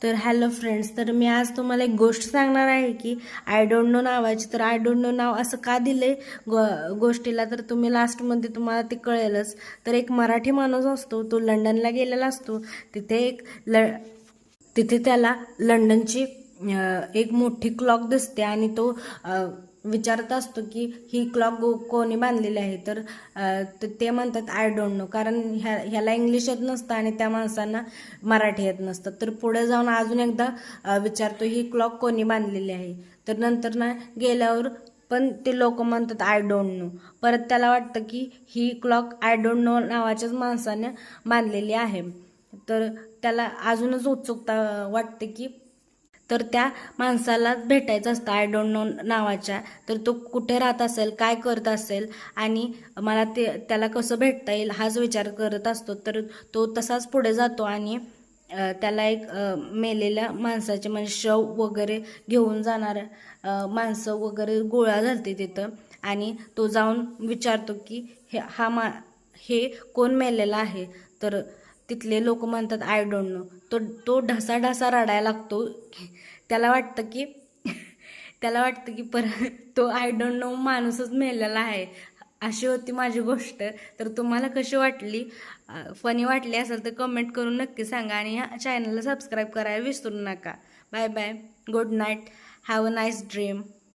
तर hello friends, तर मी आज तुम्हाला एक गोष्ट सांगणार आहे की आय डोंट नो नावाची. तर आय डोंट नो नाव असं का दिले गोष्टीला, तर तुम्ही लास्टमध्ये तुम्हाला ते कळेलच. तर एक मराठी माणूस असतो, तो लंडनला गेलेला असतो. तिथे त्याला लंडनची एक मोठी क्लॉक दिसते आणि तो विचारत असतो की ही क्लॉक कोणी बांधलेली आहे. तर ते म्हणतात आय डोंट नो, कारण ह्याला इंग्लिश येत नसतं आणि त्या माणसांना मराठी येत नसतं. तर पुढे जाऊन अजून एकदा विचारतो ही क्लॉक कोणी बांधलेली आहे. तर नंतर ना गेल्यावर पण ते लोक म्हणतात आय डोंट नो. परत त्याला वाटतं की ही क्लॉक आय डोंट नो नावाच्याच माणसाने बांधलेली आहे. तर त्याला अजूनच उत्सुकता वाटते की तर त्या माणसाला भेटायचं असतं आय डोंट नो नावाच्या. तर तो कुठे राहत असेल, काय करत असेल आणि मला त्याला कसं भेटता येईल हाच विचार करत असतो. तर तो तसाच पुढे जातो आणि त्याला एक मेलेल्या माणसाचे म्हणजे शव वगैरे घेऊन जाणाऱ्या माणसं वगैरे गोळा झालते तिथं. आणि तो जाऊन विचारतो की हे कोण मेलेला आहे. तर तिथले लोक म्हणतात आय डोंट नो. तो ढसा रडायला लागतो. त्याला वाटतं की त्याला वाटतं की तो आय डोंट नो माणूसच मेलेला आहे. अशी होती माझी गोष्ट. तर तुम्हाला कशी वाटली, फनी वाटली असेल तर कमेंट करून नक्की सांगा आणि ह्या चॅनलला सबस्क्राईब करायला विसरू नका. Bye bye, good night, have a nice dream.